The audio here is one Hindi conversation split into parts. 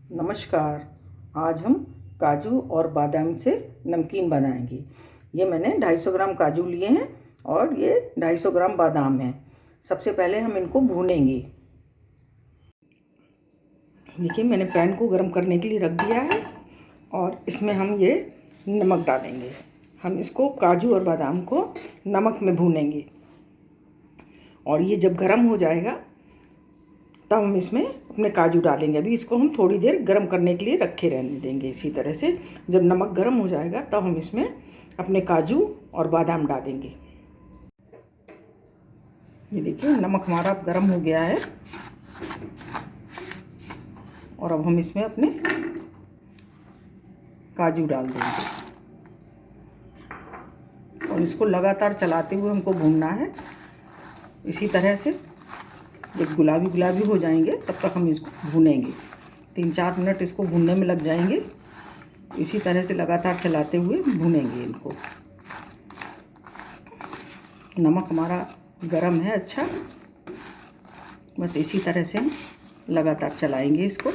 नमस्कार। आज हम काजू और बादाम से नमकीन बनाएंगे। ये मैंने 250 ग्राम काजू लिए हैं और ये 250 ग्राम बादाम हैं। सबसे पहले हम इनको भूनेंगे। देखिए, मैंने पैन को गर्म करने के लिए रख दिया है और इसमें हम ये नमक डालेंगे। हम इसको काजू और बादाम को नमक में भूनेंगे और ये जब गर्म हो जाएगा तब हम इसमें अपने काजू डालेंगे। अभी इसको हम थोड़ी देर गर्म करने के लिए रखे रहने देंगे। इसी तरह से जब नमक गर्म हो जाएगा तब हम इसमें अपने काजू और बादाम डालेंगे। ये देखिए, नमक हमारा गर्म हो गया है और अब हम इसमें अपने काजू डाल देंगे और इसको लगातार चलाते हुए हमको भूनना है। इसी तरह से जब गुलाबी गुलाबी हो जाएंगे तब तक हम इसको भूनेंगे। 3-4 मिनट इसको भूनने में लग जाएंगे। इसी तरह से लगातार चलाते हुए भूनेंगे इनको। नमक हमारा गरम है अच्छा, बस इसी तरह से हम लगातार चलाएंगे इसको।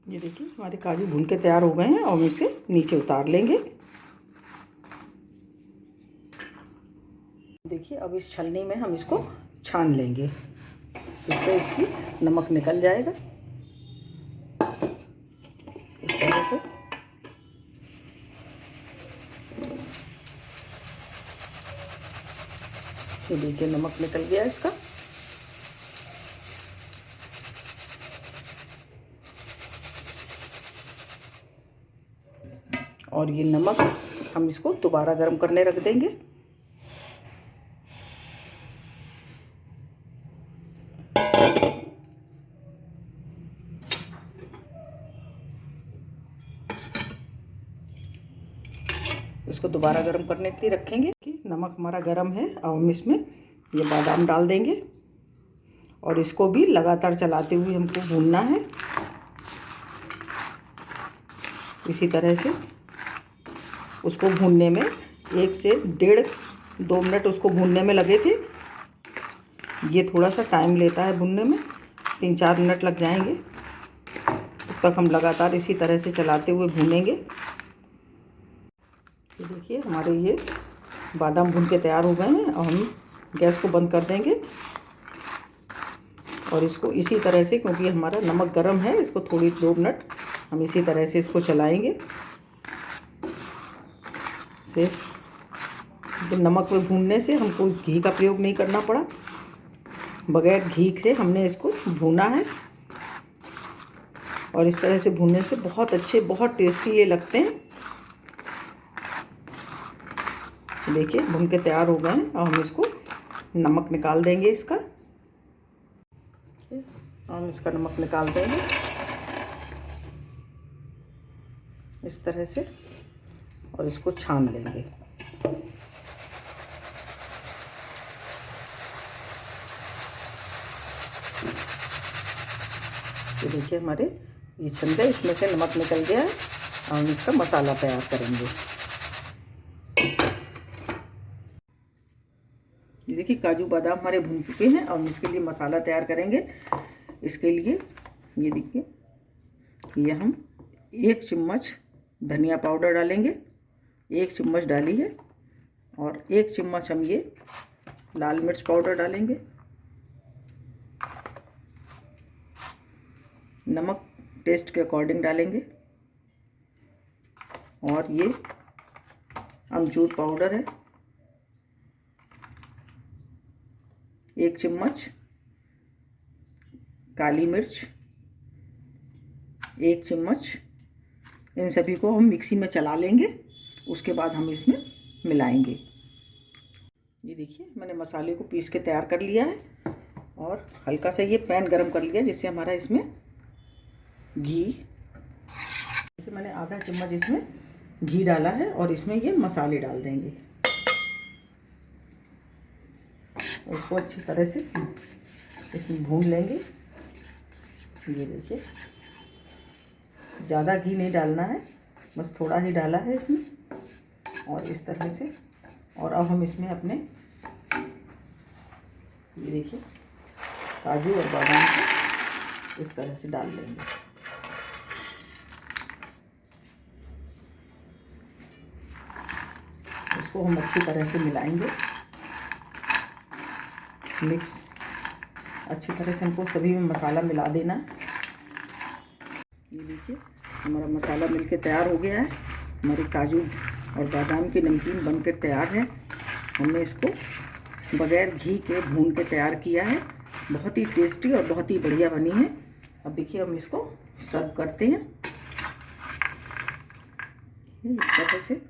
ये देखिए, हमारे काजू भून के तैयार हो गए हैं और हम इसे नीचे उतार लेंगे। देखिए, अब इस छलनी में हम इसको छान लेंगे, इससे इसकी नमक निकल जाएगा। इस तरह से ये देखिए, नमक निकल गया इसका। और ये नमक हम इसको दोबारा गर्म करने रख देंगे। इसको दोबारा गर्म करने के लिए रखेंगे कि नमक हमारा गर्म है। अब हम इसमें ये बादाम डाल देंगे और इसको भी लगातार चलाते हुए हमको भूनना है। इसी तरह से उसको भूनने में 1 से 1.5-2 मिनट उसको भूनने में लगे थे। ये थोड़ा सा टाइम लेता है भूनने में, 3-4 मिनट लग जाएंगे। तब तक हम लगातार इसी तरह से चलाते हुए भूनेंगे। ये देखिए, हमारे ये बादाम भून के तैयार हो गए हैं और हम गैस को बंद कर देंगे और इसको इसी तरह से, क्योंकि हमारा नमक गर्म है, इसको 2 मिनट हम इसी तरह से इसको चलाएंगे। नमक में भूनने से हमको घी का प्रयोग नहीं करना पड़ा। बगैर घी से हमने इसको भूना है और इस तरह से भूनने से बहुत अच्छे, बहुत टेस्टी ये लगते हैं। देखिए, भून के तैयार हो गए हैं। अब हम इसको नमक निकाल देंगे इसका। हम इसका नमक निकाल देंगे इस तरह से और इसको छान लेंगे। ये देखिए, हमारे ये छन गए, इसमें से नमक निकल गया है। अब हम इसका मसाला तैयार करेंगे। ये देखिए, काजू बादाम हमारे भून चुके हैं। अब हम इसके लिए मसाला तैयार करेंगे। इसके लिए ये देखिए, ये हम 1 चम्मच धनिया पाउडर डालेंगे। 1 चम्मच डाली है और 1 चम्मच हम ये लाल मिर्च पाउडर डालेंगे। नमक टेस्ट के अकॉर्डिंग डालेंगे और ये अमचूर पाउडर है 1 चम्मच, काली मिर्च 1 चम्मच। इन सभी को हम मिक्सी में चला लेंगे, उसके बाद हम इसमें मिलाएंगे। ये देखिए, मैंने मसाले को पीस के तैयार कर लिया है और हल्का सा ये पैन गरम कर लिया, जिससे हमारा इसमें घी, देखिए मैंने आधा चम्मच इसमें घी डाला है और इसमें ये मसाले डाल देंगे। उसको अच्छी तरह से इसमें भून लेंगे। ये देखिए, ज़्यादा घी नहीं डालना है, बस थोड़ा ही डाला है इसमें और इस तरह से। और अब हम इसमें अपने, ये देखिए, काजू और बादाम को इस तरह से डाल लेंगे। उसको हम अच्छी तरह से मिलाएंगे, मिक्स अच्छी तरह से हमको सभी में मसाला मिला देना। ये देखिए हमारा मसाला मिलके तैयार हो गया है। हमारे काजू और बादाम की नमकीन बनकर तैयार है। हमने इसको बगैर घी के भून के तैयार किया है। बहुत ही टेस्टी और बहुत ही बढ़िया बनी है। अब देखिए हम इसको सर्व करते हैं इस तरह से।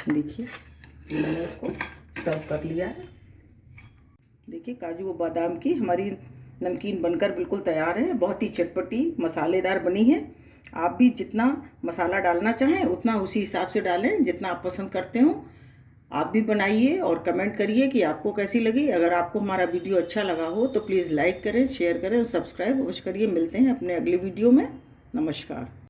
देखिए मैंने इसको सर्व कर लिया है। देखिए काजू और बादाम की हमारी नमकीन बनकर बिल्कुल तैयार है। बहुत ही चटपटी मसालेदार बनी है। आप भी जितना मसाला डालना चाहें उतना उसी हिसाब से डालें जितना आप पसंद करते हो। आप भी बनाइए और कमेंट करिए कि आपको कैसी लगी। अगर आपको हमारा वीडियो अच्छा लगा हो तो प्लीज़ लाइक करें, शेयर करें और सब्सक्राइब अवश्य करिए। मिलते हैं अपने अगले वीडियो में। नमस्कार।